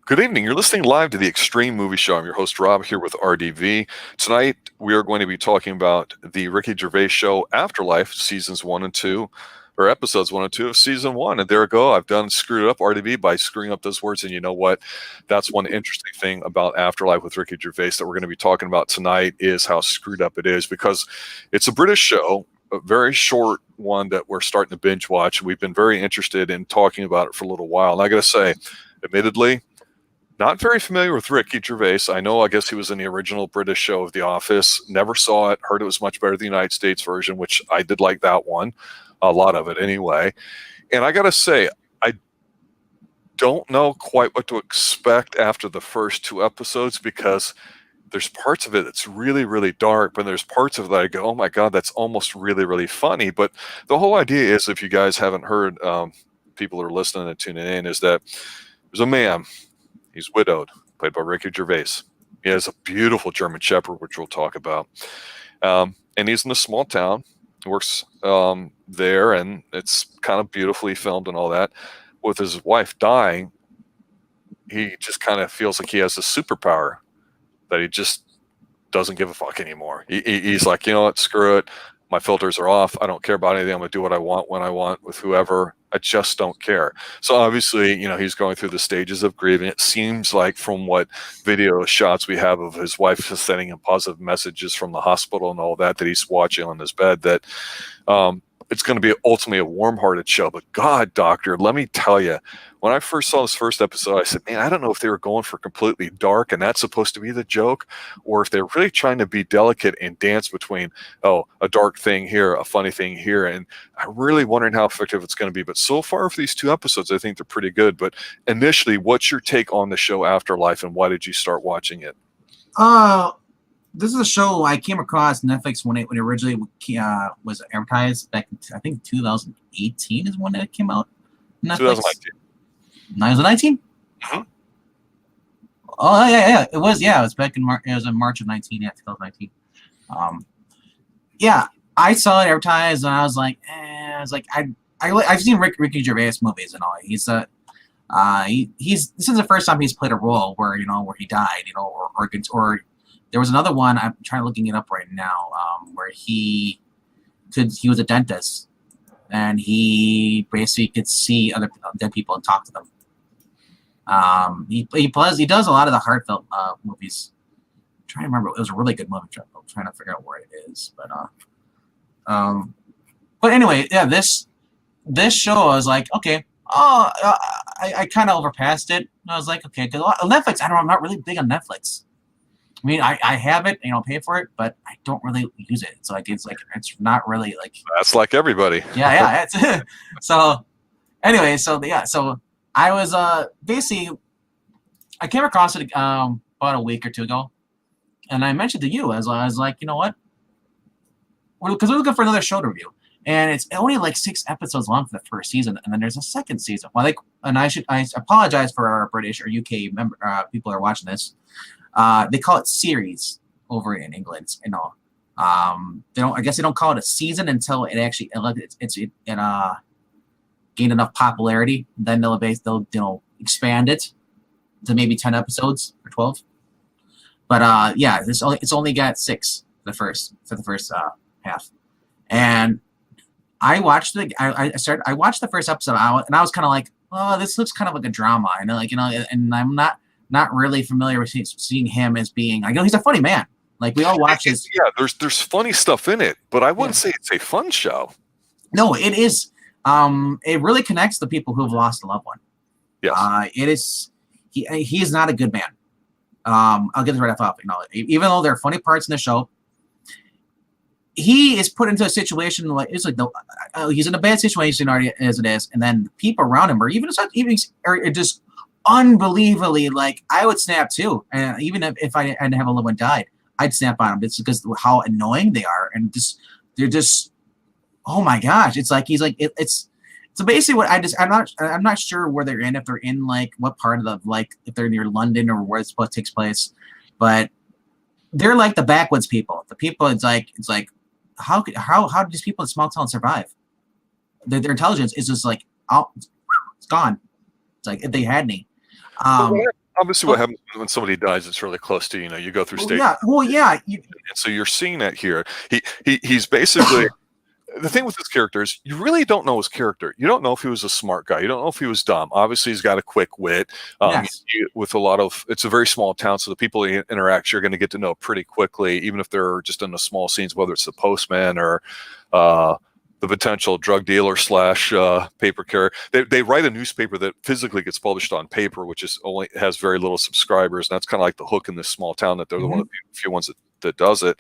Good evening. You're listening live to the Xtreme Movie Show. I'm your host, Rob, here with RDV. Tonight, we are going to be talking about the Ricky Gervais Show Afterlife, seasons 1 and 2, or episodes 1 and 2 of season 1. And there we go. I've screwed it up, RDV, by screwing up those words. And you know what? That's one interesting thing about Afterlife with Ricky Gervais that we're going to be talking about tonight is how screwed up it is, because it's a British show, a very short one that we're starting to binge watch. We've been very interested in talking about it for a little while. And I got to say, admittedly, not very familiar with Ricky Gervais. I guess he was in the original British show of The Office. Never saw it. Heard it was much better than the United States version, which I did like that one. A lot of it anyway. And I got to say, I don't know quite what to expect after the first 2 episodes, because there's parts of it that's really, really dark, but there's parts of it that I go, oh my God, that's almost really, really funny. But the whole idea is, if you guys haven't heard, people who are listening and tuning in, is that there's a man. He's widowed, played by Ricky Gervais. He has a beautiful German Shepherd, which we'll talk about. And he's in a small town. He works there, and it's kind of beautifully filmed and all that. With his wife dying, he just kind of feels like he has a superpower that he just doesn't give a fuck anymore. He's like, you know what, screw it. My filters are off. I don't care about anything. I'm going to do what I want, when I want, with whoever. I just don't care. So obviously, he's going through the stages of grieving. It seems like, from what video shots we have of his wife sending him positive messages from the hospital and all that he's watching on his bed, that it's going to be ultimately a warm-hearted show. But God, Doctor, let me tell you, when I first saw this first episode, I said, man, I don't know if they were going for completely dark and that's supposed to be the joke, or if they're really trying to be delicate and dance between, a dark thing here, a funny thing here. And I'm really wondering how effective it's going to be. But so far for these 2 episodes, I think they're pretty good. But initially, what's your take on the show Afterlife, and why did you start watching it? This is a show I came across Netflix when it originally was advertised back in, I think, 2018 is when it came out. Netflix. 2019. Mm-hmm. Oh yeah. It was back in March. It was in March of 2019. Yeah, I saw it advertised and I was like, I've seen Ricky Gervais movies and all. He's this is the first time he's played a role where he died, or there was another one, I'm looking it up right now, where he was a dentist, and he basically could see other dead people and talk to them. He does a lot of the heartfelt movies. I'm trying to remember, it was a really good movie. I'm trying to figure out where it is, but anyway, yeah, this show, I was like, okay, I kind of overpassed it. And I was like, okay, because Netflix, I'm not really big on Netflix. I mean, I have it, pay for it, but I don't really use it. So it's not really like. That's like everybody. Yeah. So anyway, so I was basically, I came across it about a week or 2 ago, and I mentioned to you, I was like, you know what? Because we're looking for another show to review, and it's only like 6 episodes long for the first season, and then there's a second season. I apologize for our British or UK people who are watching this. They call it series over in England. I guess they don't call it a season until it actually gained enough popularity. Then they'll expand it to maybe 10 episodes or 12. But yeah, it's only got 6 for the first half. And I watched I watched the first episode and I was kind of like, oh, this looks kind of like a drama. And I'm not really familiar with seeing him as being, he's a funny man. Like, we all watch his. Yeah, there's funny stuff in it, but I wouldn't say it's a fun show. No, it is. It really connects the people who have lost a loved one. Yes. It is. He is not a good man. I'll get this right off. Even though there are funny parts in the show, he is put into a situation like it's like he's in a bad situation already as it is, and then the people around him are just unbelievably, like, I would snap too, and even if I had to have a loved one died, I'd snap on them. It's because of how annoying they are, and they're just, oh my gosh, it's like it's so basically what I'm not sure where they're in, if they're in like what part of if they're near London or where it's what takes place, but they're like the backwoods people. The people, it's like how do these people in small towns survive? Their intelligence is just like, oh, it's gone. It's like if they had any. obviously what happens when somebody dies, it's really close to, you go through stage. Well, yeah. And so you're seeing that here. He's basically the thing with his character is you really don't know his character. You don't know if he was a smart guy. You don't know if he was dumb. Obviously, he's got a quick wit. Yes. With a lot of, it's a very small town, so the people he interacts, you're going to get to know pretty quickly, even if they're just in the small scenes, whether it's the postman or the potential drug dealer slash paper carrier. They write a newspaper that physically gets published on paper, which is only has very little subscribers, and that's kind of like the hook in this small town that they're the one of the few ones that does it.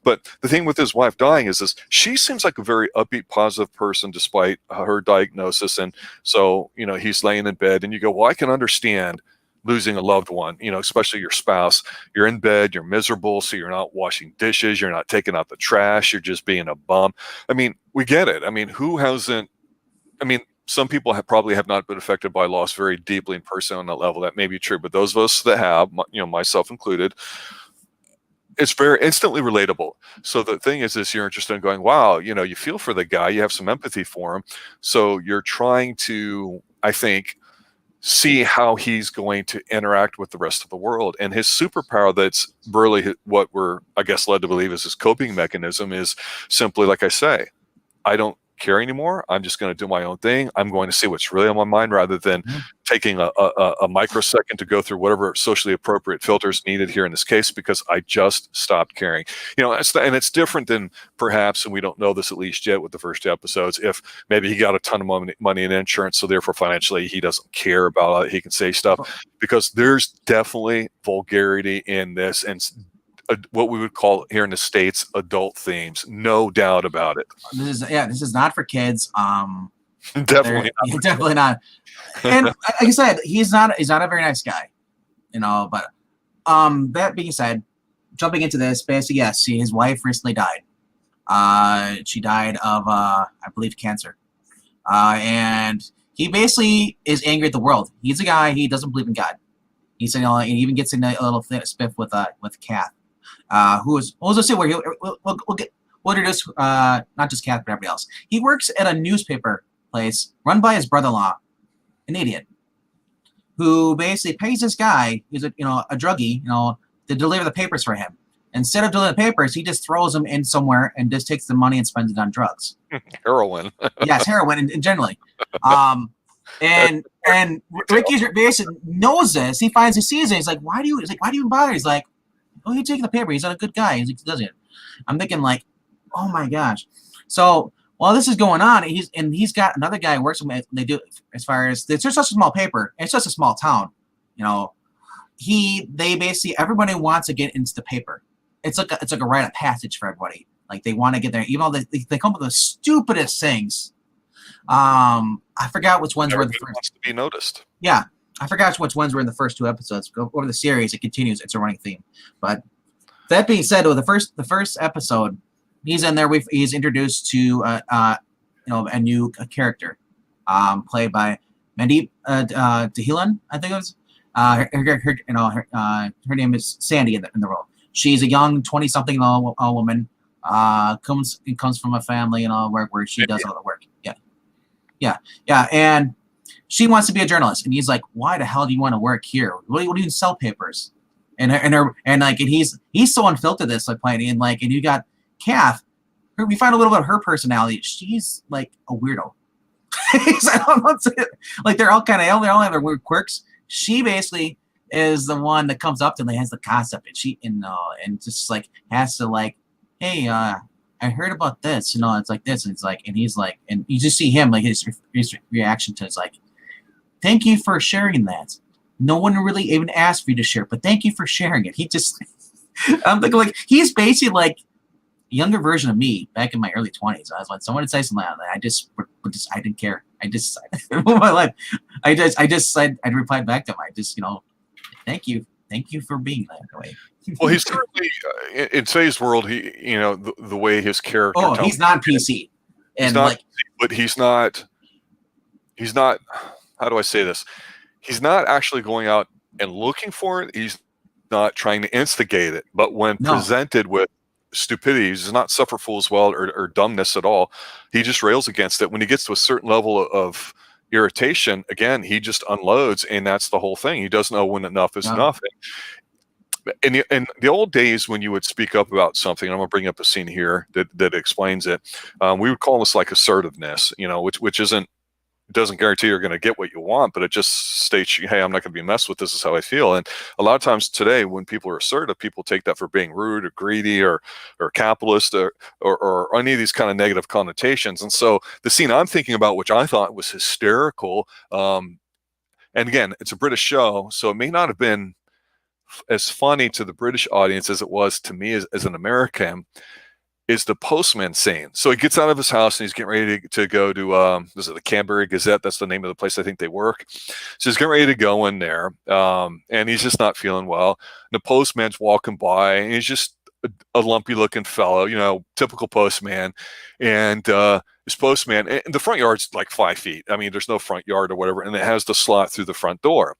But the thing with his wife dying is this: she seems like a very upbeat, positive person despite her diagnosis. And so, he's laying in bed, and you go, well, I can understand losing a loved one, especially your spouse. You're in bed, you're miserable, so you're not washing dishes, you're not taking out the trash, you're just being a bum. I mean, we get it. I mean, who hasn't? I mean, some people probably have not been affected by loss very deeply and personally on that level. That may be true, but those of us that have, myself included, it's very instantly relatable. So the thing is you're interested in going, wow, you feel for the guy, you have some empathy for him. So you're trying to, I think, see how he's going to interact with the rest of the world. And his superpower, that's really what we're, I guess, led to believe is his coping mechanism, is simply, like I say, I don't care anymore. I'm just going to do my own thing. I'm going to see what's really on my mind rather than taking a microsecond to go through whatever socially appropriate filters needed here in this case, because I just stopped caring. And it's different than perhaps, and we don't know this at least yet with the first 2 episodes, if maybe he got a ton of money in insurance, so therefore financially he doesn't care about it. He can say stuff, because there's definitely vulgarity in this and what we would call here in the States adult themes, no doubt about it. This is not for kids. Definitely not. And like I said, he's not a very nice guy, but that being said, jumping into this, basically, yes, his wife recently died. She died of I believe cancer. And he basically is angry at the world. He's a guy, he doesn't believe in God. He he even gets in a little spiff with Kath. We'll introduce not just Kath, but everybody else. He works at a newspaper place run by his brother-in-law, an idiot, who basically pays this guy, who's a druggie, to deliver the papers for him. Instead of delivering the papers, he just throws them in somewhere and just takes the money and spends it on drugs. Heroin. Yes, heroin, and generally. And Ricky basically knows this. He sees it. He's like, why do you even bother? He's like, oh, you're taking the paper. He's not a good guy. He's like, he doesn't. I'm thinking like, oh my gosh. So while this is going on, he's got another guy who works with him. They do, as far as it's just such a small paper. It's just a small town. They basically, everybody wants to get into the paper. It's like a rite of passage for everybody. Like they want to get there, even though they come up with the stupidest things. I forgot which ones were the first. Wants to be noticed. Yeah, I forgot which ones were in the first 2 episodes. Go over the series; it continues. It's a running theme. But that being said, the first episode, he's in there. He's introduced to a new character, played by Mandeep Dahilan, I think it was. Her name is Sandy in the role. She's a young 20-something woman. Comes from a family where she does all the work. Yeah, and she wants to be a journalist, and he's like, "Why the hell do you want to work here? What do you sell papers?" And he's so unfiltered this playing, and you got Kath. We find a little bit of her personality. She's like a weirdo. I don't know, like they all have their weird quirks. She basically is the one that comes up to him and has the concept, and just like has to like, hey, I heard about this, it's like this, and it's like, and he's like, and you just see him like his reaction to it's like, thank you for sharing that. No one really even asked for you to share, but thank you for sharing it. He just, I'm thinking like he's basically like a younger version of me back in my early 20s. I was like, someone would say something like that, I didn't care. I just my life. I'd replied back to him. I just thank you for being that way. Well, he's certainly in today's world. He, the way his character. Oh, he's not PC, and but he's not. How do I say this? He's not actually going out and looking for it. He's not trying to instigate it. But when presented with stupidity, he does not suffer fools well or dumbness at all. He just rails against it. When he gets to a certain level of irritation, again, he just unloads, and that's the whole thing. He doesn't know when enough is enough. In the old days, when you would speak up about something, and I'm going to bring up a scene here that explains it. We would call this like assertiveness, which doesn't guarantee you're going to get what you want, but it just states, hey, I'm not going to be messed with. This is how I feel. And a lot of times today, when people are assertive, people take that for being rude or greedy or capitalist or any of these kind of negative connotations. And so the scene I'm thinking about, which I thought was hysterical, and again, it's a British show, so it may not have been as funny to the British audience as it was to me as an American, is the postman scene. So he gets out of his house and he's getting ready to go to, is it the Canterbury Gazette? That's the name of the place I think they work. So he's getting ready to go in there, and he's just not feeling well. And the postman's walking by, and he's just a lumpy looking fellow, typical postman. And this postman, and the front yard's like 5 feet. I mean, there's no front yard or whatever, and it has the slot through the front door.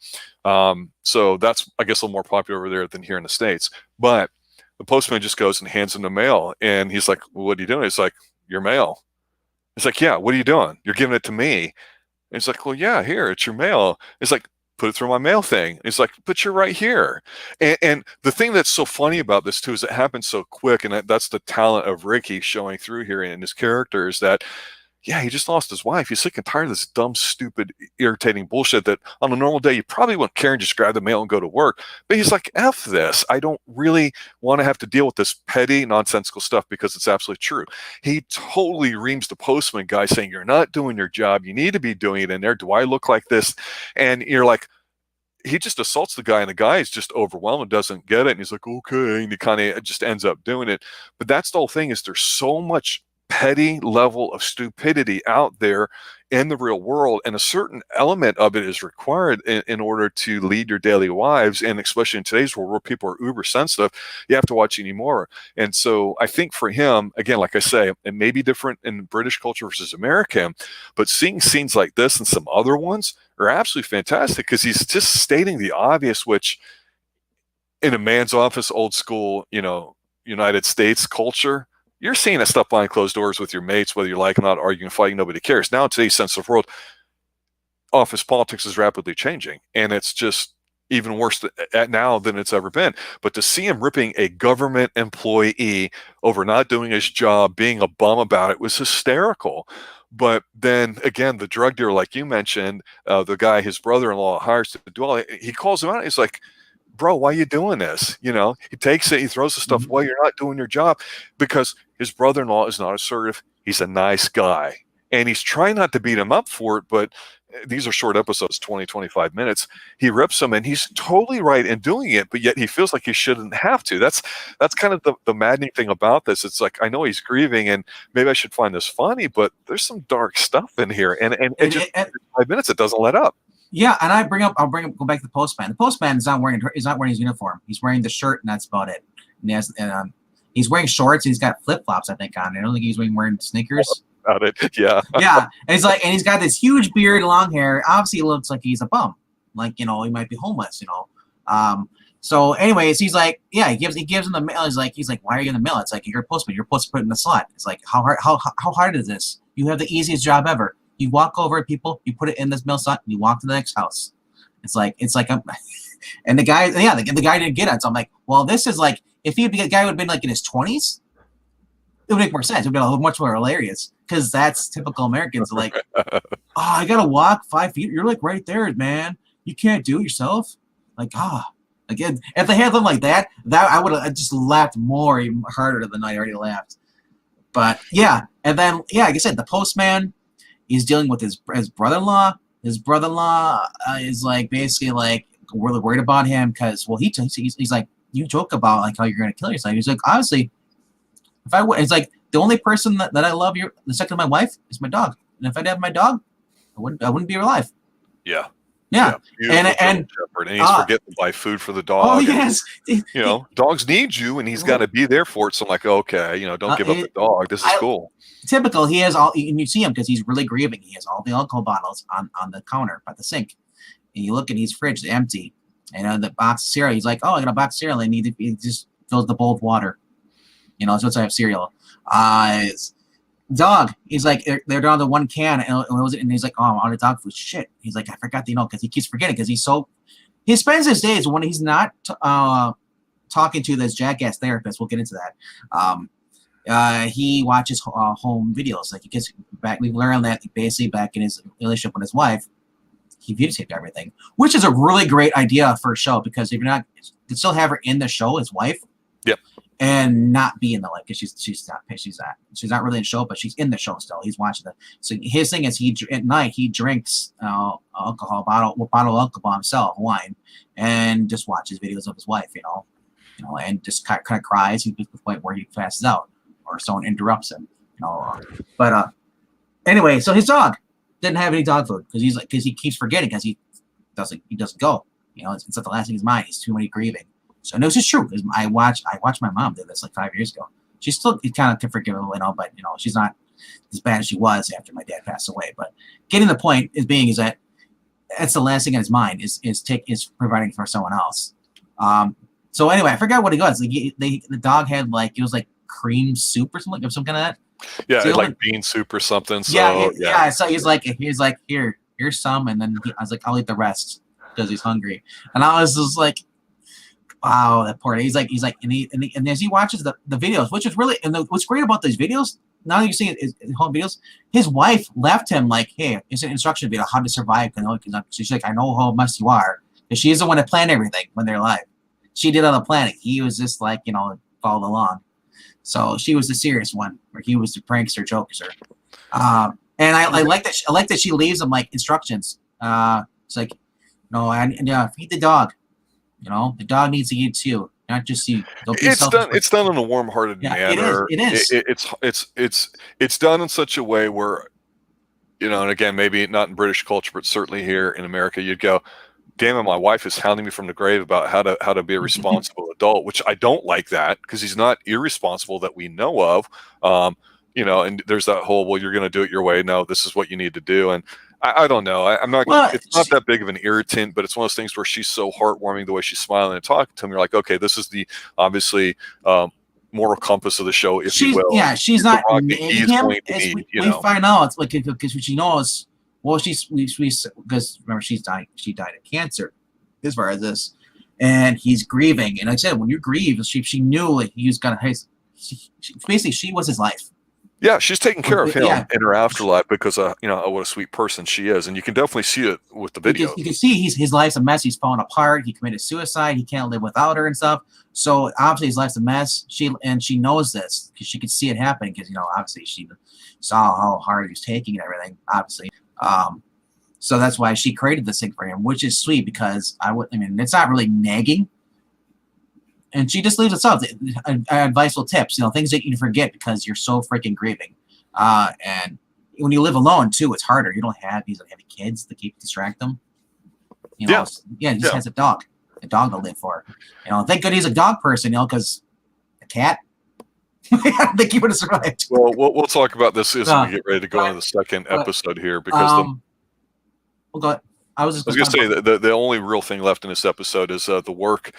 So that's, I guess, a little more popular over there than here in the States. But the postman just goes and hands him the mail, and he's like, well, what are you doing? It's like, your mail. It's like, yeah, what are you doing? You're giving it to me. And it's like, well, yeah, here, it's your mail. It's like, put it through my mail thing. It's like, but you're right here. And the thing that's so funny about this too is it happens so quick, and that's the talent of Ricky showing through here in his character, is that, yeah, he just lost his wife. He's sick and tired of this dumb, stupid, irritating bullshit that on a normal day you probably wouldn't care and just grab the mail and go to work. But he's like, F this. I don't really want to have to deal with this petty, nonsensical stuff, because it's absolutely true. He totally reams the postman guy, saying, you're not doing your job. You need to be doing it in there. Do I look like this? And you're like, he just assaults the guy, and the guy is just overwhelmed and doesn't get it. And he's like, okay. And he kind of just ends up doing it. But that's the whole thing, is there's so much petty level of stupidity out there in the real world, and a certain element of it is required in order to lead your daily lives. And especially in today's world where people are uber sensitive, you have to watch anymore. And so I think for him, again, like I say, it may be different in British culture versus American, but seeing scenes like this and some other ones are absolutely fantastic, because he's just stating the obvious, which in a man's office, old school, United States culture, you're seeing that stuff behind closed doors with your mates, whether you like or not, arguing, fighting, nobody cares. Now, in today's sensitive world, office politics is rapidly changing, and it's just even worse now than it's ever been. But to see him ripping a government employee over not doing his job, being a bum about it, was hysterical. But then again, the drug dealer, like you mentioned, the guy his brother-in-law hires to do all, he calls him out. He's like, bro, why are you doing this? He takes it, he throws the stuff away. You're not doing your job, because his brother-in-law is not assertive. He's a nice guy, and he's trying not to beat him up for it. But these are short episodes, 20, 25 minutes. He rips him, and he's totally right in doing it, but yet he feels like he shouldn't have to. That's kind of the maddening thing about this. It's like, I know he's grieving, and maybe I should find this funny, but there's some dark stuff in here, and just 5 minutes, it doesn't let up. Yeah, and go back to the postman. The postman is not wearing his uniform. He's wearing the shirt, and that's about it. And he's wearing shorts. And he's got flip flops, I think, on. I don't think he's wearing sneakers. About it, yeah. Yeah, and he's got this huge beard, long hair. Obviously, he looks like he's a bum. Like, he might be homeless. So, anyways, he's like, yeah, he gives him the mail. He's like, why are you in the mail? It's like, you're a postman. You're supposed to put it in the slot. It's like, how hard is this? You have the easiest job ever. You walk over to people, you put it in this mail slot, and you walk to the next house. It's like and the guy, the guy didn't get it. So I'm like, well, this is like, if the guy would have been like in his 20s, it would make more sense. It would be much more hilarious, because that's typical Americans. Like, oh, I gotta walk 5 feet. You're like right there, man. You can't do it yourself. Like, again, if they had them like that I would have just laughed more, even harder than I already laughed. But yeah, and then like I said, the postman. He's dealing with his brother-in-law. His brother-in-law is like basically like really worried about him, because he's like, you joke about like how you're gonna kill yourself. He's like, honestly, it's like the only person that I love the second to my wife is my dog, and if I didn't have my dog, I wouldn't be alive. Yeah. Yeah. And he's forgetting to buy food for the dog. Oh, yes. Dogs need you, and he's got to be there for it. So I'm like, okay, don't give up the dog. This is cool. Typical. He has all, and you see him because he's really grieving. He has all the alcohol bottles on the counter by the sink. And you look at his fridge, empty. And the box of cereal, he's like, oh, I got a box of cereal. He just fills the bowl of water. So it's I have cereal. dog. He's like, they're down to one can, and he's like, oh, I'm out of dog food. Shit. He's like, I forgot, because he keeps forgetting because he spends his days when he's not talking to this jackass therapist. We'll get into that. He watches home videos. Like, he gets back. We've learned that basically back in his relationship with his wife, he videotaped everything, which is a really great idea for a show, because if you're not, you can still have her in the show, his wife. Yep. And not be in the life, because she's not really in the show, but she's in the show still. He's watching it. So his thing is, at night he drinks alcohol, bottle of alcohol himself, wine, and just watches videos of his wife, and just kind of cries. He gets to the point where he passes out, or someone interrupts him, But anyway, so his dog didn't have any dog food because he keeps forgetting, because he doesn't go. It's not the last thing in his mind. He's too many grieving. So no, this is true. I watched my mom do this like 5 years ago. She's still kind of forgivable, but she's not as bad as she was after my dad passed away. But getting the point is that that's the last thing in his mind is providing for someone else. So anyway, I forgot what it was. Like, the dog had it was like cream soup or something of some kind of that. Yeah, like bean soup or something. So yeah. So he's like here's some, and then I was like, I'll eat the rest because he's hungry, and I was just like, wow, that poor. He's like, and as he watches the videos, which is really, and what's great about these videos, now that you're seeing his home videos, his wife left him like, hey, it's an instruction video how to survive. She's like, I know how much you are, because she's the one that planned everything when they're alive. She did all the planning. He was just like, followed along. So she was the serious one, where he was the prankster, jokester. And I like that. I like that she leaves him like instructions. It's like, no, feed the dog. The dog needs to eat too, not just you. Don't be selfish. It's done in a warm-hearted manner. It is. It's done in such a way where, and again, maybe not in British culture, but certainly here in America, you'd go, damn it, my wife is hounding me from the grave about how to be a responsible adult, which I don't like that, because he's not irresponsible that we know of. And there's that whole, well, you're going to do it your way. No, this is what you need to do. And I don't know. I'm not. Well, it's not that big of an irritant, but it's one of those things where she's so heartwarming the way she's smiling and talking to him. You're like, okay, this is the obviously moral compass of the show, if you will. Yeah, she's not nagging him. We find out it's like, because she knows. Well, because remember, she died of cancer. As far as this, and he's grieving, and like I said, when you grieve, she knew he was gonna. Basically, she was his life. Yeah, she's taking care of him in her afterlife, because what a sweet person she is, and you can definitely see it with the video. You can see his life's a mess. He's falling apart. He committed suicide. He can't live without her and stuff. So obviously his life's a mess. She knows this because she could see it happening, because obviously she saw how hard he was taking and everything. Obviously, so that's why she created this thing for him, which is sweet, because it's not really nagging. And she just leaves us out. Advice tips, things that you forget because you're so freaking grieving. And when you live alone too, it's harder. You don't have heavy kids to distract them. He just has a dog to live for. Thank God he's a dog person, because a cat, I don't think he would have survived. Well, we'll talk about this as we get ready to go into the second episode here, because I was going to say the only real thing left in this episode is the work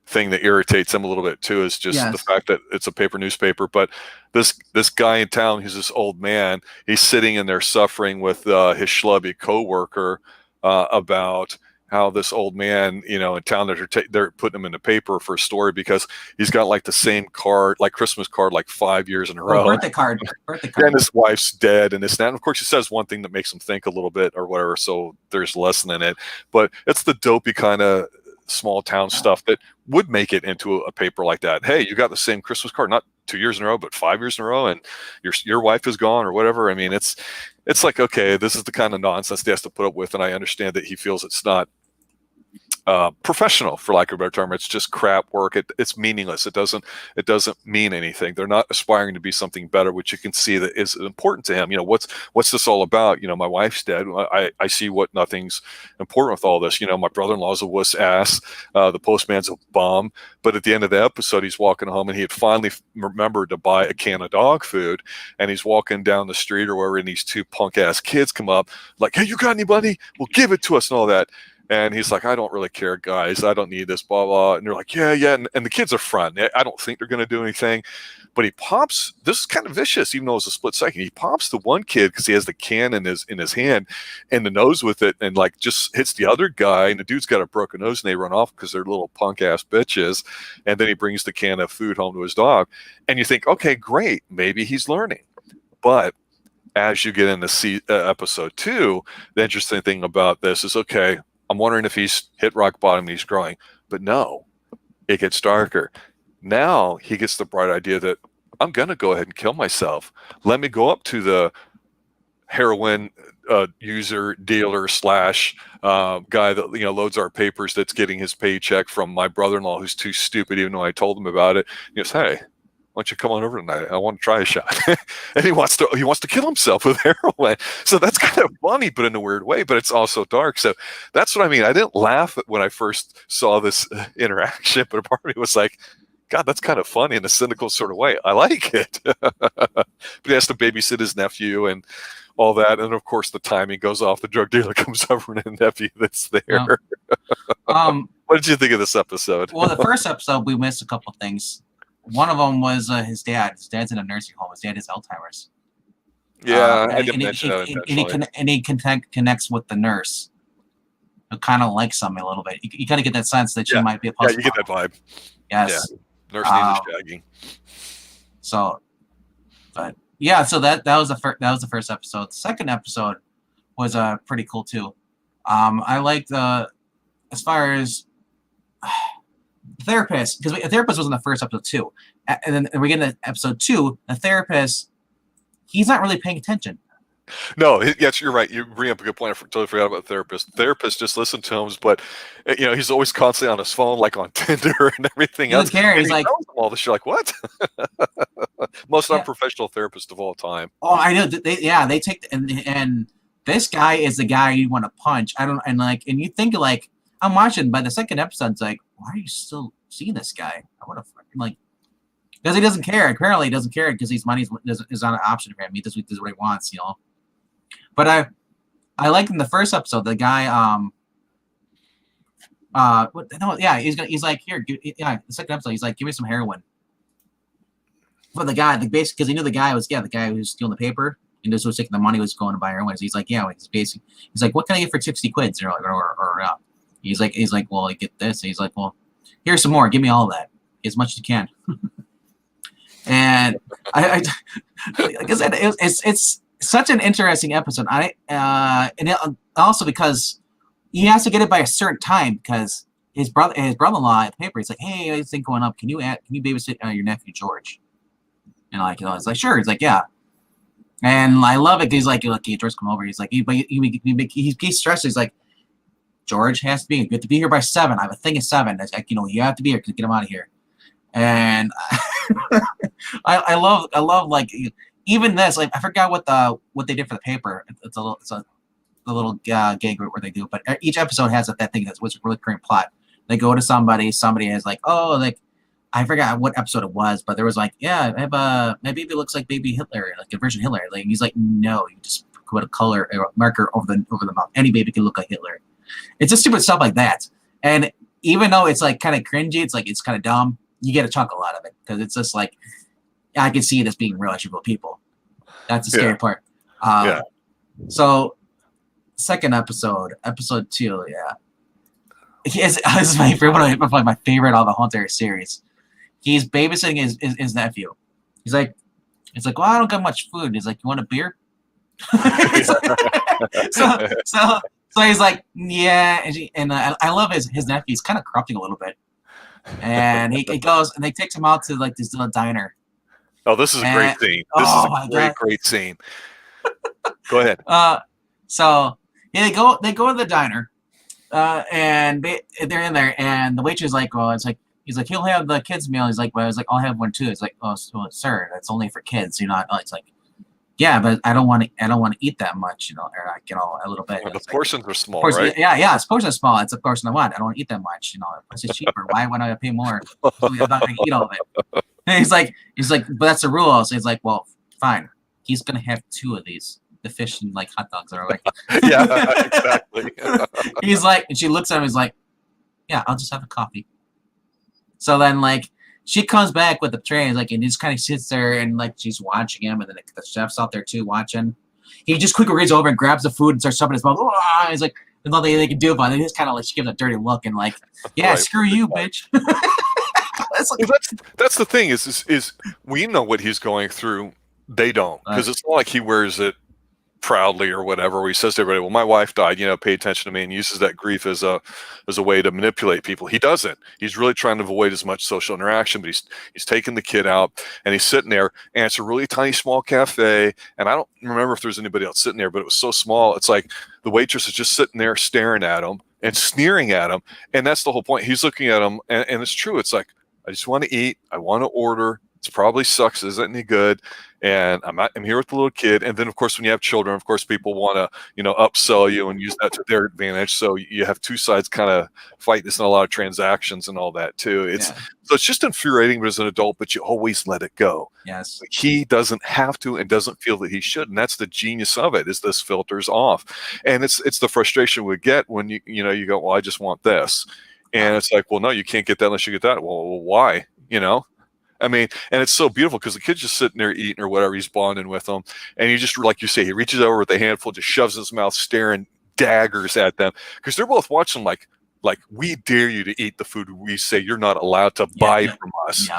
thing that irritates him a little bit too, is just the fact that it's a paper newspaper. But this guy in town, he's this old man, he's sitting in there suffering with his schlubby coworker about how this old man, in town, that they're putting him in the paper for a story because he's got like the same card, like Christmas card, like 5 years in a row. Birthday card. And his wife's dead and this and that. And of course, he says one thing that makes him think a little bit or whatever. So there's a lesson in it. But it's the dopey kind of small town stuff that would make it into a paper like that. Hey, you got the same Christmas card, not 2 years in a row, but 5 years in a row, and your wife is gone or whatever. I mean, it's like, okay, this is the kind of nonsense he has to put up with, and I understand that he feels it's not professional, for lack of a better term. It's just crap work. It's meaningless. It doesn't mean anything. They're not aspiring to be something better, which you can see that is important to him. What's this all about? My wife's dead. I see what nothing's important with all this. My brother-in-law's a wuss ass. The postman's a bum. But at the end of the episode, he's walking home and he had finally remembered to buy a can of dog food. And he's walking down the street or wherever, and these two punk ass kids come up like, hey, you got any money? Well, give it to us and all that. And he's like, I don't really care, guys. I don't need this, blah, blah. And they're like, yeah, yeah. And the kids are fun. I don't think they're going to do anything. But he pops, this is kind of vicious, even though it's a split second. He pops the one kid because he has the can in his hand and the nose with it, and like just hits the other guy. And the dude's got a broken nose, and they run off because they're little punk ass bitches. And then he brings the can of food home to his dog. And you think, okay, great. Maybe he's learning. But as you get into episode 2, the interesting thing about this is, okay, I'm wondering if he's hit rock bottom and he's growing. But no, it gets darker. Now he gets the bright idea that I'm going to go ahead and kill myself. Let me go up to the heroin user, dealer / guy that loads our papers, that's getting his paycheck from my brother-in-law, who's too stupid, even though I told him about it. He goes, hey, why don't you come on over tonight? I want to try a shot. And he wants to kill himself with heroin. So that's kind of funny, but in a weird way, but it's also dark. So that's what I mean. I didn't laugh when I first saw this interaction, but a part of me was like, God, that's kind of funny in a cynical sort of way. I like it. But he has to babysit his nephew and all that. And of course, the timing goes off. The drug dealer comes over and the nephew that's there. Yeah. What did you think of this episode? Well, the first episode, we missed a couple things. One of them was his dad. His dad's in a nursing home. His dad has Alzheimer's. Yeah, I didn't mention that intentionally. And he connects with the nurse, who kind of likes him a little bit. You kind of get that sense that she might be a puzzle. Yeah, you get that vibe. Yes. Yeah. Nurse needs a shagging. So, but yeah, so that was the first episode. The second episode was pretty cool too. I liked as far as therapist, because the therapist was in the first episode too, and then we get into episode 2. The therapist, he's not really paying attention. No, yes, you're right. You bring up a good point. I totally forgot about the therapist. Therapists just listen to him, but he's always constantly on his phone, like on Tinder and everything else. He's like, all this. You're like, what? Most unprofessional therapist of all time. Oh, I know. They take and this guy is the guy you want to punch. And you think like, I'm watching. By the second episode, it's like, why are you still seeing this guy? I want to fucking because he doesn't care. Apparently, he doesn't care because his money is not an option for him. He does what he wants, But I liked in the first episode the guy. He's like, here, the second episode, he's like, give me some heroin. But the guy, because he knew the guy was the guy who was stealing the paper and just was taking the money, was going to buy heroin. So he's like, he's like, what can I get for 60 quid? He's like, well, I get this. And he's like, well, here's some more. Give me all of that, as much as you can. And like I said, it's such an interesting episode. Also because he has to get it by a certain time, because his brother-in-law at the paper, he's like, hey, I think going up. Can you babysit your nephew George? And it's like, sure. He's like, yeah. And I love it. He's like, okay, George, come over. He's like, he's stressed. He's like, George has to be here. You have to be here by 7. I have a thing at 7. That's like, you have to be here to get him out of here. And I love like even this, like, I forgot what they did for the paper. It's a little gag where they do, but each episode has that thing that's what's a really current plot. They go to somebody is like, oh, like, I forgot what episode it was, but there was like, yeah, I have my baby looks like baby Hitler, like a version of Hitler. Like, he's like, no, you just put a marker over the mouth. Any baby can look like Hitler. It's just stupid stuff like that. And even though it's like kind of cringy, it's kind of dumb, you get a chuckle out of it, because it's just like, I can see it as being real people. That's the scary part. So second episode 2, this is my favorite, my favorite of the whole entire series. He's babysitting his nephew. He's like, well, I don't got much food. He's like, you want a beer? So he's like, yeah, and I love his nephew. He's kind of corrupting a little bit, and he goes and they takes him out to like this little diner. Oh, this is a great scene. This is a great scene. Go ahead. So they go to the diner, and they're in there, and the waitress is like, well, he's like, he'll have the kids meal. He's like, well, I'll have one too. It's like, oh, sir, that's only for kids. You're not. It's like, yeah, but I don't want to eat that much, or like, a little bit. The portions are small, right? Yeah, the portions are small. It's a portion I want. I don't want to eat that much, It's just cheaper. Why would I pay more? I'm not going to eat all of it. And he's like, but that's the rule. So he's like, well, fine. He's going to have 2 of these. the fish and like hot dogs or like. Yeah, exactly. He's like, and she looks at him. He's like, yeah, I'll just have a coffee. So then like she comes back with the tray and like, and he just kind of sits there and like she's watching him, and then the chef's out there too watching. He just quickly reaches over and grabs the food and starts shoving his mouth. Oh, he's like, there's nothing they can do about it. He just kind of like she gives a dirty look and like, yeah, Right. screw you, bitch. That's like, Well, that's the thing is we know what he's going through. They don't, because it's not like he wears it proudly or whatever. Where he says to everybody, "Well, my wife died. Pay attention to me," and uses that grief as a way to manipulate people. He doesn't. He's really trying to avoid as much social interaction. But he's taking the kid out, and he's sitting there, and it's a really tiny, small cafe. And I don't remember if there's anybody else sitting there, but it was so small. It's like the waitress is just sitting there staring at him and sneering at him, and that's the whole point. He's looking at him, and it's true. It's like, I just want to eat. I want to order. It probably sucks. Isn't any good. And I'm here with the little kid. And then, of course, when you have children, of course, people want to, upsell you and use that to their advantage. So you have two sides kind of fight this in a lot of transactions and all that too. So it's just infuriating as an adult, but you always let it go. yes. Like, he doesn't have to and doesn't feel that he should. And that's the genius of it, is this filters off. And it's the frustration we get when you go, well, I just want this. And it's like, well, no, you can't get that unless you get that. Well, why? I mean, and it's so beautiful because the kid's just sitting there eating or whatever. He's bonding with them. And he just, like you say, he reaches over with a handful, just shoves in his mouth, staring daggers at them. Because they're both watching like, we dare you to eat the food we say you're not allowed to buy from us.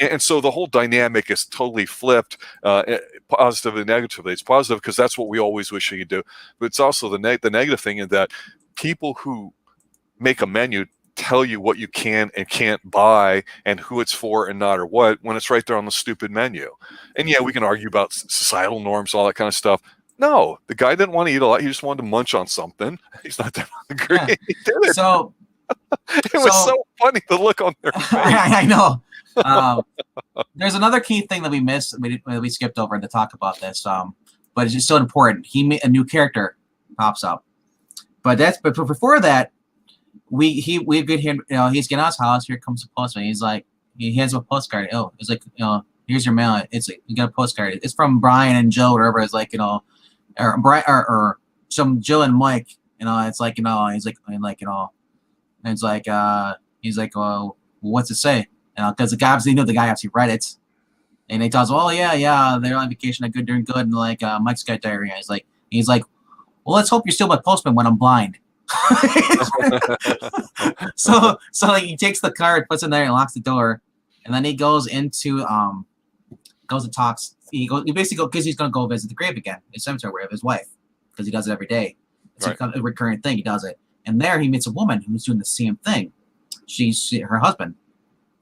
And so the whole dynamic is totally flipped, positively and negatively. It's positive because that's what we always wish we could do. But it's also the negative thing in that people who make a menu tell you what you can and can't buy and who it's for and not or what, when it's right there on the stupid menu. And yeah, we can argue about societal norms, all that kind of stuff. No, the guy didn't want to eat a lot. He just wanted to munch on something. He's not that hungry. Yeah. He did it. So it was so funny, the look on their face. I know. There's another key thing that we missed. We skipped over to talk about this. But it's just so important. A new character pops up. But before that, we get him. He's getting out of his house. Here comes the postman. He's like, he hands him a postcard. Oh, it's like, here's your mail. It's like, you got a postcard. It's from Brian and Joe, whatever. It's like, or Brian or some Joe and Mike. It's like, he's like, and it's like, he's like, well, what's it say? Because the guy obviously read it, and he tells him, oh yeah, they're on vacation. They're doing good, and like Mike's got diarrhea. He's like, well, let's hope you're still my postman when I'm blind. so like, he takes the card, puts it in there, and locks the door, and then he goes into goes and talks. He basically goes because he's gonna go visit the grave again, the cemetery of his wife, because he does it every day. It's a recurring thing. He does it, and there he meets a woman who's doing the same thing. She's her husband,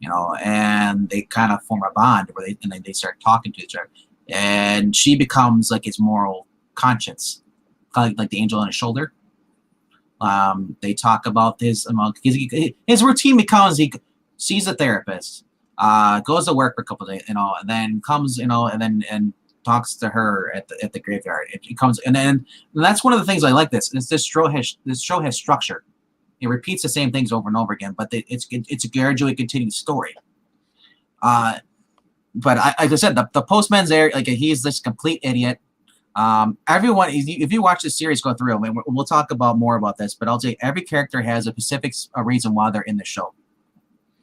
and they kind of form a bond where they start talking to each other, and she becomes like his moral conscience, kind of like the angel on his shoulder. They talk about this his routine becomes he sees a therapist, goes to work for a couple of days, and then comes, and talks to her at the graveyard. It comes, and that's one of the things I like. This show has structure. It repeats the same things over and over again, but it's a gradually continuing story. But like I said, the postman's there. Like, he's this complete idiot. Everyone, if you watch the series go through, and we'll talk about more about this, but I'll say every character has a specific reason why they're in the show,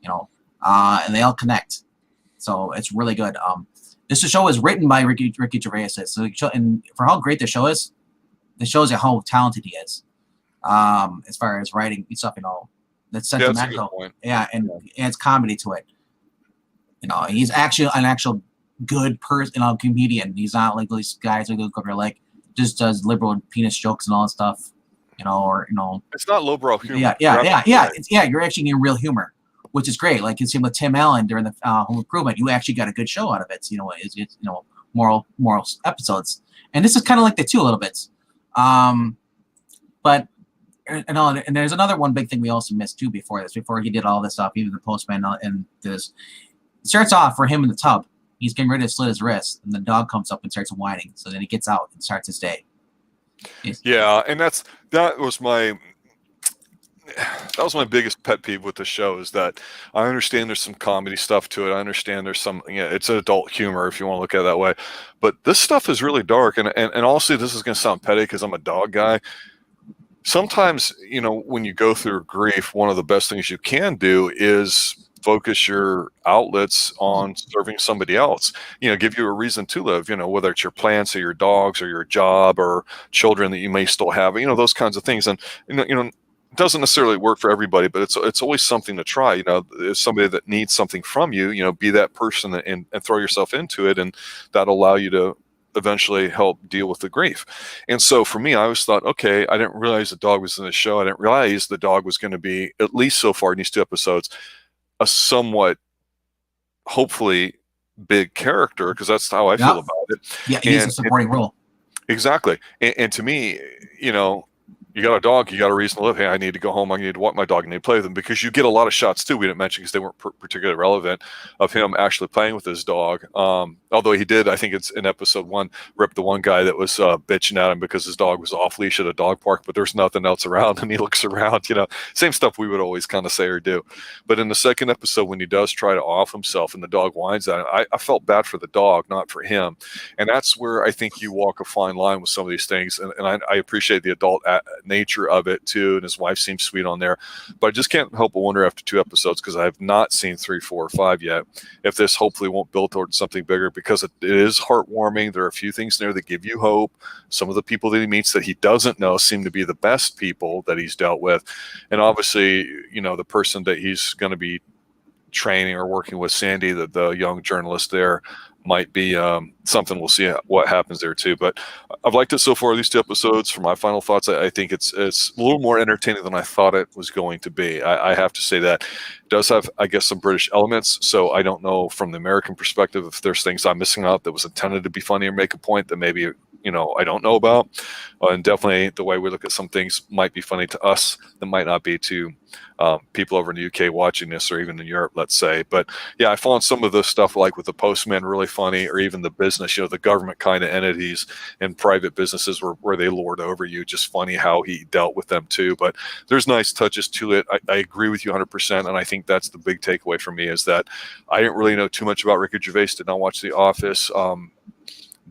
and they all connect. So it's really good. This show is written by Ricky Gervais. So and for how great the show is, it shows you how talented he is. As far as writing stuff, that's sentimental. And adds comedy to it. He's actually an actual good person, comedian. He's not like these guys who are like just does liberal penis jokes and all that stuff, It's not lowbrow humor. Yeah. You're actually getting real humor, which is great. Like, it's seen with Tim Allen during the Home Improvement. You actually got a good show out of it. It's moral episodes, and this is kind of like that too a little bit. But and there's another one big thing we also missed too before he did all this stuff, even the postman and this. It starts off for him in the tub. He's getting ready to slit his wrist, and the dog comes up and starts whining. So then he gets out and starts his day. Yeah, and that was my that was my biggest pet peeve with the show, is that I understand there's some comedy stuff to it. I understand there's some, it's an adult humor if you want to look at it that way. But this stuff is really dark. And honestly, this is going to sound petty because I'm a dog guy. Sometimes, when you go through grief, one of the best things you can do is focus your outlets on serving somebody else, give you a reason to live, whether it's your plants or your dogs or your job or children that you may still have, those kinds of things. And, it doesn't necessarily work for everybody, but it's always something to try. If somebody that needs something from you, be that person and throw yourself into it, and that'll allow you to eventually help deal with the grief. And so for me, I always thought, okay, I didn't realize the dog was in the show. I didn't realize the dog was going to be, at least so far in these 2 episodes, a somewhat, hopefully, big character, because that's how I feel about it. Yeah, he's a supporting role. Exactly. And to me, you got a dog, you got a reason to live. Hey, I need to go home. I need to walk my dog. I need to play with him, because you get a lot of shots too. We didn't mention because they weren't particularly relevant, of him actually playing with his dog. Although he did, I think it's in episode 1, rip the one guy that was bitching at him because his dog was off leash at a dog park, but there's nothing else around, and he looks around. Same stuff we would always kind of say or do. But in the second episode, when he does try to off himself and the dog whines at him, I felt bad for the dog, not for him. And that's where I think you walk a fine line with some of these things. And I appreciate the adult nature of it too, and his wife seems sweet on there, but I just can't help but wonder after 2 episodes, because I have not seen 3, 4, or 5 yet, if this hopefully won't build towards something bigger, because it is heartwarming. There are a few things there that give you hope. Some of the people that he meets that he doesn't know seem to be the best people that he's dealt with, and obviously, the person that he's going to be training or working with, Sandy, the young journalist there, might be something. We'll see what happens there too. But I've liked it so far, these 2 episodes. For my final thoughts, I think it's a little more entertaining than I thought it was going to be. I have to say that. It does have, I guess, some British elements, so I don't know from the American perspective if there's things I'm missing out that was intended to be funny or make a point that maybe I don't know about. And definitely the way we look at some things might be funny to us that might not be to people over in the UK watching this, or even in Europe, let's say. But yeah, I found some of this stuff, like with the postman, really funny, or even the business, the government kind of entities and private businesses where they lord over you. Just funny how he dealt with them too. But there's nice touches to it. I agree with you 100%. And I think that's the big takeaway for me, is that I didn't really know too much about Ricky Gervais, did not watch The Office.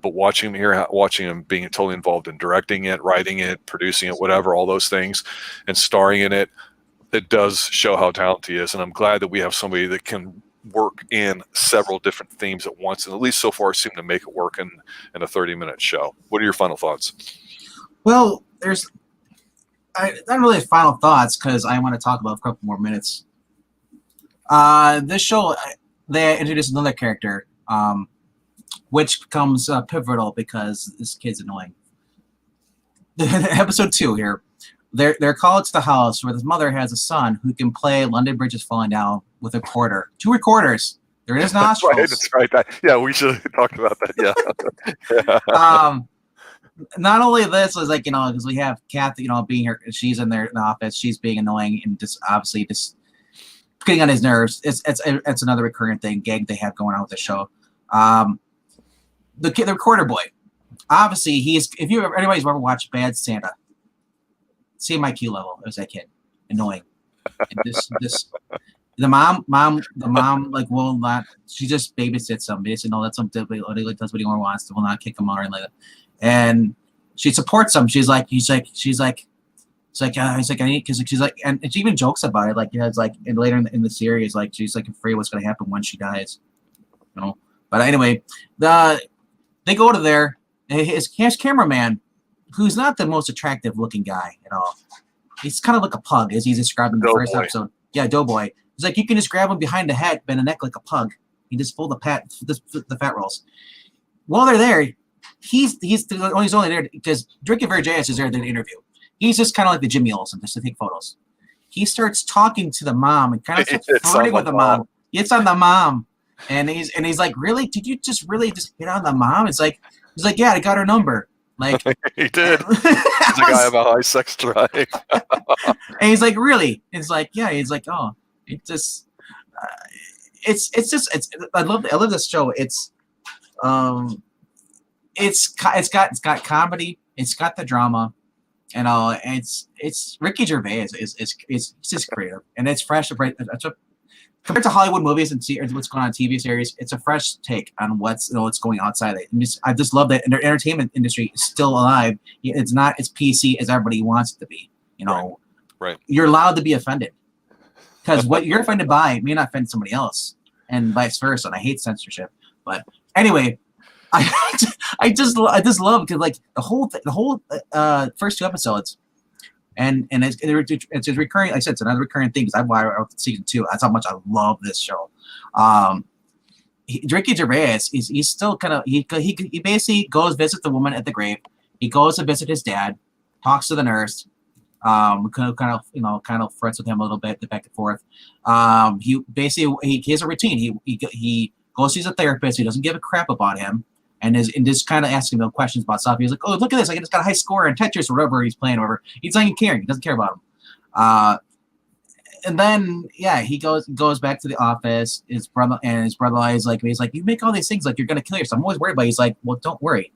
But watching him being totally involved in directing it, writing it, producing it, whatever, all those things, and starring in it, it does show how talented he is. And I'm glad that we have somebody that can work in several different themes at once, and at least so far seem to make it work in a 30-minute show. What are your final thoughts? Well, not really final thoughts, because I want to talk about a couple more minutes. This show, they introduced another character, which becomes pivotal because this kid's annoying. Episode 2 here. They're called to the house where this mother has a son who can play London Bridge is Falling Down with a recorder. 2 recorders. They're in his nostrils. That's right. Yeah, we should have talked about that. Yeah. Not only this was because we have Kathy, being here. She's in the office. She's being annoying and just obviously just getting on his nerves. It's another recurring gag they have going on with the show. The recorder boy, obviously anybody's ever watched Bad Santa, same IQ level as that kid, annoying. And the mom will not. She just babysits him. They said no, that's something. Does what he wants. Will not kick him out or anything like that. And she supports him. She's like, I need, because she's like, and she even jokes about it. And later in the series, she's afraid what's going to happen when she dies. But anyway, they go to there. His cameraman, who's not the most attractive looking guy at all. He's kind of like a pug, as he's described in the first episode. Yeah, doughboy. He's like, you can just grab him behind the head, bend the neck like a pug. He just pull the fat rolls. While they're there, he's only there because Gervais is there to interview. He's just kind of like the Jimmy Olsen, just to take photos. He starts talking to the mom and kind of flirting with the mom. It's on the mom. And he's like, really? Did you just hit on the mom? He's like, yeah, I got her number. He did. He's a guy of a high sex drive. And he's like, really? It's like, yeah. He's like, oh, it just, I love this show. It's got comedy. It's got the drama. You know, it's Ricky Gervais is just creative and it's fresh. Compared to Hollywood movies and what's going on in TV series, it's a fresh take on what's going outside it. And I just love that the entertainment industry is still alive. It's not as PC as everybody wants it to be. You know, right. You're allowed to be offended because what you're offended by may not offend somebody else, and vice versa. And I hate censorship, but anyway, I just love because like the whole first 2 episodes. And it's a recurring. Like I said, it's another recurring thing because I've watched season 2. That's how much I love this show. Ricky Gervais he's still kind of he basically goes visit the woman at the grave. He goes to visit his dad, talks to the nurse. Kind of frets with him a little bit, back and forth. He has a routine. He goes to a therapist. He doesn't give a crap about him. And just kind of asking him questions about stuff. He's like, "Oh, look at this! I just got a high score in Tetris or whatever he's playing, or whatever." He's not even caring. He doesn't care about him. And then he goes back to the office. His brother is like, he's like, "You make all these things like you're gonna kill yourself. I'm always worried about it." He's like, "Well, don't worry."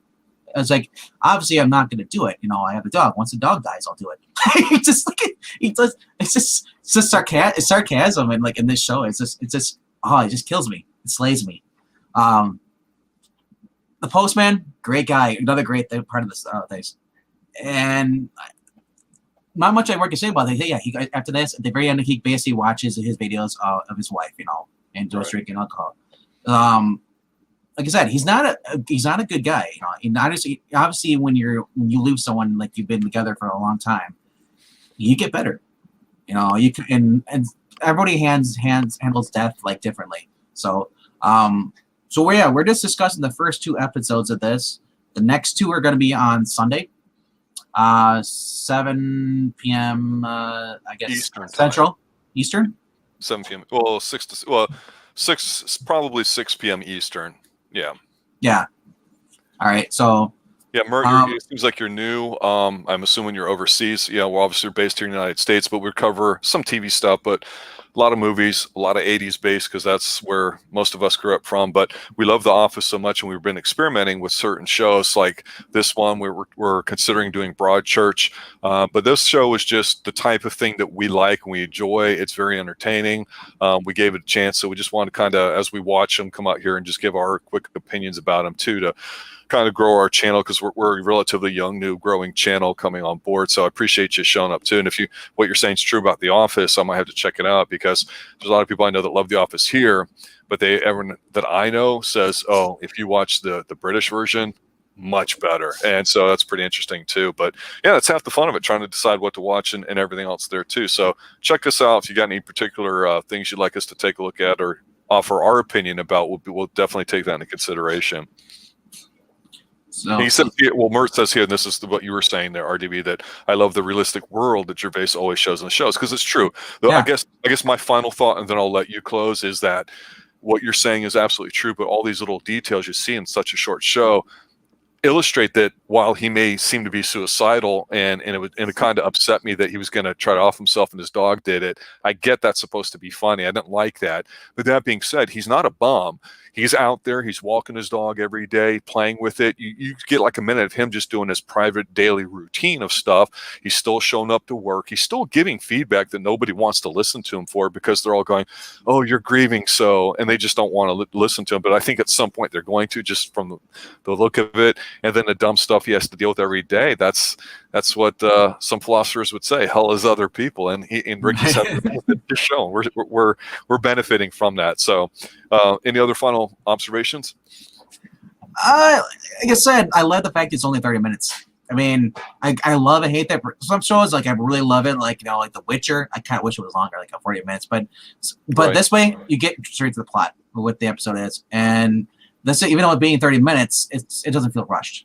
It's like, obviously, I'm not gonna do it. You know, I have a dog. Once the dog dies, I'll do it. It's just sarcasm, and like in this show, it just kills me. It slays me. The postman, great guy, another great part of this things, and not much I more can say about it. Yeah, he after this at the very end, he basically watches his videos of his wife, and goes drinking alcohol. Like I said, he's not a good guy. And obviously, when you lose someone like you've been together for a long time, you get better. You can and everybody handles death like differently. So. We're just discussing the first 2 episodes of this. The next 2 are going to be on Sunday, 7 p.m. I guess Eastern Central, time. Eastern. 7 p.m. Well, 6 probably 6 p.m. Eastern. Yeah. Yeah. All right. So. Yeah, Mert, it seems like you're new. I'm assuming you're overseas. Yeah, we're obviously based here in the United States, but we cover some TV stuff, but a lot of movies, a lot of 80s based because that's where most of us grew up from. But we love The Office so much, and we've been experimenting with certain shows like this one. We're considering doing Broadchurch, but this show is just the type of thing that we like and we enjoy. It's very entertaining. We gave it a chance, so we just want to kind of, as we watch them, come out here and just give our quick opinions about them too, to kind of grow our channel because we're a relatively young, new, growing channel coming on board. So I appreciate you showing up too. And if what you're saying is true about The Office, I might have to check it out because there's a lot of people I know that love The Office here, but everyone that I know says, "Oh, if you watch the British version, much better." And so that's pretty interesting too. But yeah, that's half the fun of it, trying to decide what to watch and everything else there too. So check us out if you got any particular things you'd like us to take a look at or offer our opinion about. We'll definitely take that into consideration. So, he said, Mert says here, and this is what you were saying there, RDB, that I love the realistic world that Gervais always shows in the shows because it's true. Though I guess my final thought, and then I'll let you close, is that what you're saying is absolutely true. But all these little details you see in such a short show illustrate that while he may seem to be suicidal, and it kind of upset me that he was going to try to off himself and his dog did it. I get that's supposed to be funny. I didn't like that. But that being said, he's not a bum. He's out there. He's walking his dog every day, playing with it. You get like a minute of him just doing his private daily routine of stuff. He's still showing up to work. He's still giving feedback that nobody wants to listen to him for because they're all going, "Oh, you're grieving so," and they just don't want to listen to him. But I think at some point they're going to, just from the look of it. And then the dumb stuff he has to deal with every day. That's what some philosophers would say. Hell is other people, and Ricky said, "Just shown we're benefiting from that." So, any other final observations? Like I said, I love the fact it's only 30 minutes. I mean, I love and hate that. Some shows, like I really love it, like like The Witcher. I kind of wish it was longer, like 40 minutes. But right. This way, you get straight to the plot of what the episode is, and this, even though it being 30 minutes, it doesn't feel rushed.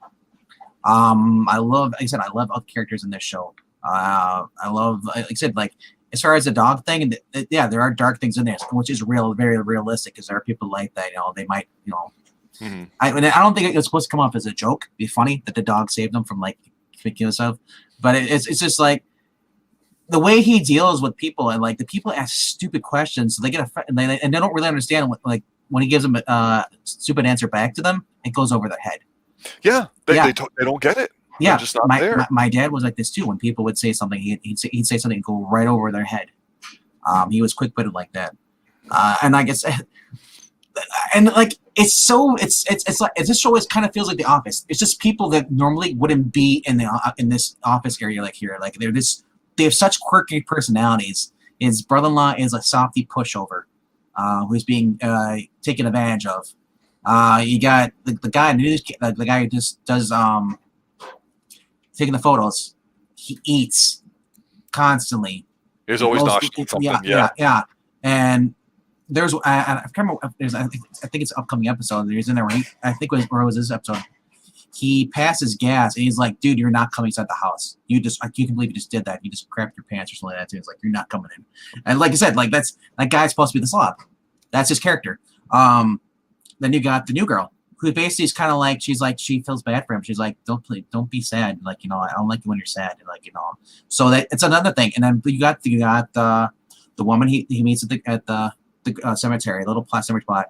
I love, like I said, I love all the characters in this show. I love, like I said, like as far as the dog thing, there are dark things in there, which is very realistic because there are people like that. They might, Mm-hmm. I don't think it was supposed to come off as a joke. It'd be funny that the dog saved them from like killing himself, but it's just like the way he deals with people, and like the people ask stupid questions, so they get and they don't really understand what, like when he gives them a stupid answer back to them, it goes over their head. Yeah, they don't get it. They're Yeah, just not there. my dad was like this too. When people would say something, he'd say something and go right over their head. He was quick-witted like that. And I guess, and like it's like this show is kind of feels like The Office. It's just people that normally wouldn't be in this office area like here. Like they have such quirky personalities. His brother-in-law is a softy pushover, who's being taken advantage of. You got the guy in the news, the guy who just does taking the photos. He eats constantly. He's always noshing something. Yeah. And there's I can't remember. I think it's an upcoming episode. There's in there where it was this episode. He passes gas and he's like, "Dude, you're not coming inside the house. You can believe you just did that. You just crapped your pants or something like that." It's like you're not coming in. And like I said, like that guy's supposed to be the slob. That's his character. Then you got the new girl who basically is kind of like she feels bad for him. She's like, don't be sad. Like I don't like you when you're sad. Like so that it's another thing. And then you got the woman he meets at the cemetery, little cemetery spot.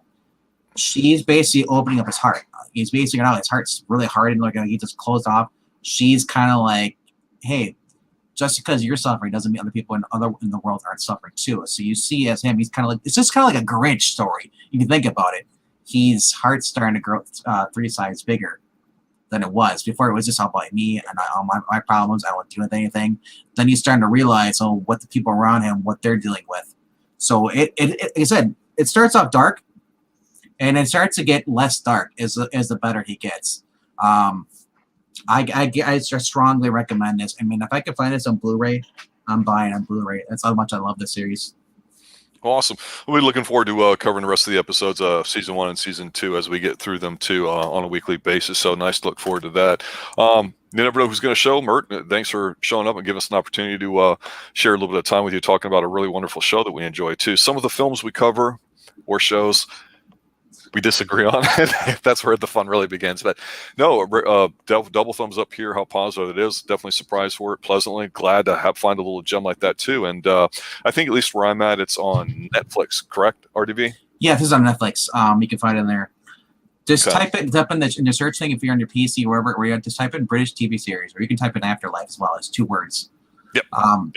She's basically opening up his heart. He's basically his heart's really hard and like he just closed off. She's kind of like, hey, just because you're suffering doesn't mean other people in the world aren't suffering too. So you see as him, he's kind of like it's just kind of like a Grinch story. You can think about it. His heart's starting to grow 3 sizes bigger than it was before. It was just all about me and all my problems. I don't do anything. Then he's starting to realize what the people around him, what they're dealing with. So it like I said, it starts off dark, and it starts to get less dark as the better he gets. I strongly recommend this. I mean, if I could find this on Blu-ray, I'm buying on Blu-ray. That's how much I love this series. Awesome. We'll be looking forward to covering the rest of the episodes of season 1 and season 2 as we get through them too on a weekly basis. So nice to look forward to that. You never know who's going to show. Mert, thanks for showing up and giving us an opportunity to share a little bit of time with you talking about a really wonderful show that we enjoy too. Some of the films we cover or shows we disagree on. That's where the fun really begins. But no, double thumbs up here. How positive it is. Definitely surprised for it. Pleasantly glad to find a little gem like that too. And I think at least where I'm at, it's on Netflix. Correct, RDB? Yeah, this is on Netflix. You can find it in there. Just type it up in the search thing if you're on your PC, wherever you just type in British TV series, or you can type in Afterlife as well. It's 2 words. Yep.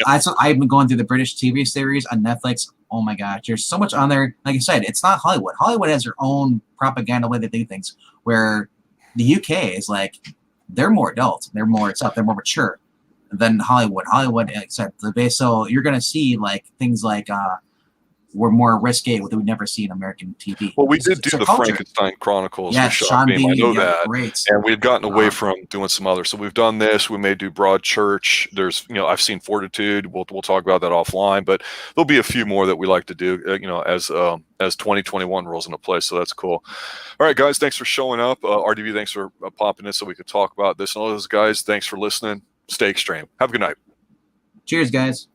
I've been going through the British TV series on Netflix. Oh my gosh, there's so much on there. Like I said, it's not Hollywood. Hollywood has their own propaganda way they do things. Where the UK is like they're more adult, they're more mature than Hollywood. Hollywood, like I said, so you're gonna see like things like were more risque that we never see in American TV. Well, we did do the Frankenstein Chronicles. Yeah, Sean Bean, I know that. Great. And we've gotten away from doing some others. So we've done this. We may do Broadchurch. There's, I've seen Fortitude. We'll talk about that offline. But there'll be a few more that we like to do, as 2021 rolls into place. So that's cool. All right, guys, thanks for showing up. RDV, thanks for popping in so we could talk about this. And all those guys, thanks for listening. Stay extreme. Have a good night. Cheers, guys.